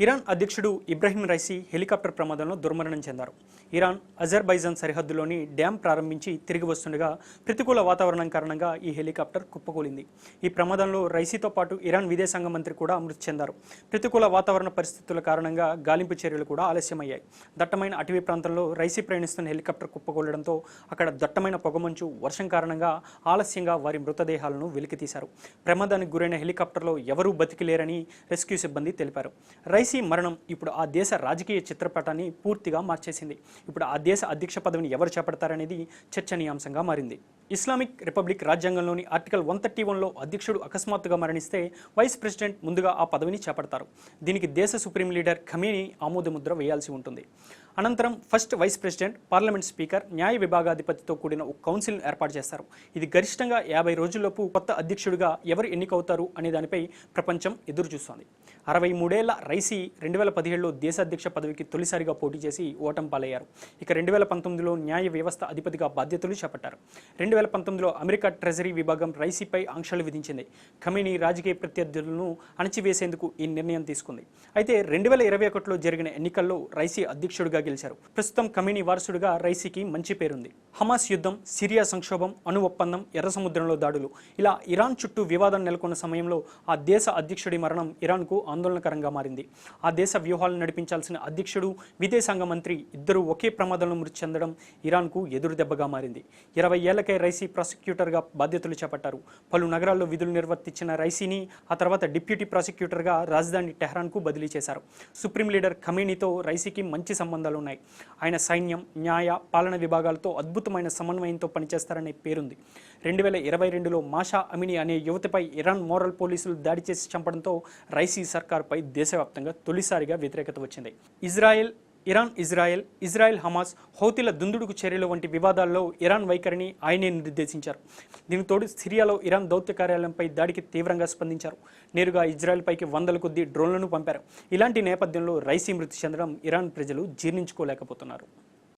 Iran అధ్యక్షుడు Ebrahim Raisi helicopter ప్రమాదంలో దుర్మరణం చెందారు. ఇరాన్ అజర్బైజాన్ సరిహద్దులోని డ్యాం ప్రారంభించి తిరిగి వస్తుండగా ప్రతికూల వాతావరణం కారణంగా ఈ హెలికాప్టర్ కుప్పకూలింది. ఈ ప్రమాదంలో రైసీతో పాటు ఇరాన్ విదేశాంగ మంత్రి కూడా మృతి చెందారు. ప్రతికూల వాతావరణ పరిస్థితుల కారణంగా గాలింపు చర్యలు కూడా ఆలస్యమయ్యాయి. దట్టమైన అటవీ ప్రాంతంలో రైసీ ప్రయాణిస్తున్న హెలికాప్టర్ కుప్పకూలడంతో అక్కడ దట్టమైన పొగమంచు, వర్షం కారణంగా ఆలస్యంగా వారి మృతదేహాలను వెలికితీశారు. ప్రమాదానికి గురైన హెలికాప్టర్లో ఎవరూ బతికిలేరని రెస్క్యూ సిబ్బంది తెలిపారు. రైసీ మరణం ఇప్పుడు ఆ దేశ రాజకీయ చిత్రపటాన్ని పూర్తిగా మార్చేసింది. ఇప్పుడు ఆ దేశ అధ్యక్ష పదవిని ఎవరు చేపడతారనేది చర్చనీయాంశంగా మారింది. ఇస్లామిక్ రిపబ్లిక్ రాజ్యాంగంలోని ఆర్టికల్ 131లో అధ్యక్షుడు అకస్మాత్తుగా మరణిస్తే వైస్ ప్రెసిడెంట్ ముందుగా ఆ పదవిని చేపడతారు. దీనికి దేశ సుప్రీం లీడర్ ఖమేనీ ఆమోదముద్ర వేయాల్సి ఉంటుంది. అనంతరం first vice president, parliament speaker, న్యాయ విభాగాధిపతితో కూడిన ఒక కౌన్సిల్ను ఏర్పాటు చేస్తారు. ఇది గరిష్టంగా 50 రోజుల్లోపు కొత్త అధ్యక్షుడిగా ఎవరు ఎన్నికవుతారు అనే దానిపై ప్రపంచం ఎదురుచూస్తోంది. 63 ఏళ్ల రైసీ 2017లో దేశాధ్యక్ష పదవికి తొలిసారిగా పోటీ చేసి ఓటమి పాలయ్యారు. ఇక 2019లో న్యాయ వ్యవస్థ అధిపతిగా బాధ్యతలు చేపట్టారు. 2019లో అమెరికా ట్రెజరీ విభాగం రైసీపై ఆంక్షలు విధించింది. ఖమేనీ రాజకీయ ప్రత్యర్థులను అణచివేసేందుకు ఈ నిర్ణయం తీసుకుంది. అయితే 2021లో జరిగిన ఎన్నికల్లో రైసీ అధ్యక్షుడిగా గెలిచారు. ప్రస్తుతం ఖమేనీ వారసుడిగా రైసీకి మంచి పేరుంది. హమాస్ యుద్ధం, సిరియా సంక్షోభం, అణు ఒప్పందం, ఎర్ర సముద్రంలో దాడులు, ఇలా ఇరాన్ చుట్టూ వివాదం నెలకొన్న సమయంలో ఆ దేశ అధ్యక్షుడి మరణం ఇరాన్కు ఆందోళనకరంగా మారింది. ఆ దేశ వ్యూహాలను నడిపించాల్సిన అధ్యక్షుడు, విదేశాంగ మంత్రి ఇద్దరూ ఒకే ప్రమాదంలో మృతి చెందడం ఇరాన్కు ఎదురు దెబ్బగా మారింది. 20 ఏళ్లకే రైసీ ప్రాసిక్యూటర్గా బాధ్యతలు చేపట్టారు. పలు నగరాల్లో విధులు నిర్వర్తించిన రైసీని ఆ తర్వాత డిప్యూటీ ప్రాసిక్యూటర్గా రాజధాని టెహ్రాన్కు బదిలీ చేశారు. సుప్రీం లీడర్ ఖమేనీతో రైసీకి మంచి సంబంధాలు ఉన్నాయి. ఆయన సైన్యం, న్యాయ, పాలన విభాగాలతో అద్భుతమైన సమన్వయంతో పనిచేస్తారనే పేరుంది. 2022లో మాషా అమిని అనే యువతిపై ఇరాన్ మోరల్ పోలీసులు దాడి చేసి చంపడంతో రైసీ సర్కార్పై దేశవ్యాప్తంగా తొలిసారిగా వ్యతిరేకత వచ్చింది. ఇజ్రాయెల్ హమాస్, హౌతీల దుందుడుకు చర్యలు వంటి వివాదాల్లో ఇరాన్ వైఖరిని ఆయనే నిర్దేశించారు. దీనితోడు సిరియాలో ఇరాన్ దౌత్య కార్యాలయంపై దాడికి తీవ్రంగా స్పందించారు. నేరుగా ఇజ్రాయెల్పైకి వందల కొద్దీ డ్రోన్లను పంపారు. ఇలాంటి నేపథ్యంలో రైసీ మృతి చెందడం ఇరాన్ ప్రజలు జీర్ణించుకోలేకపోతున్నారు.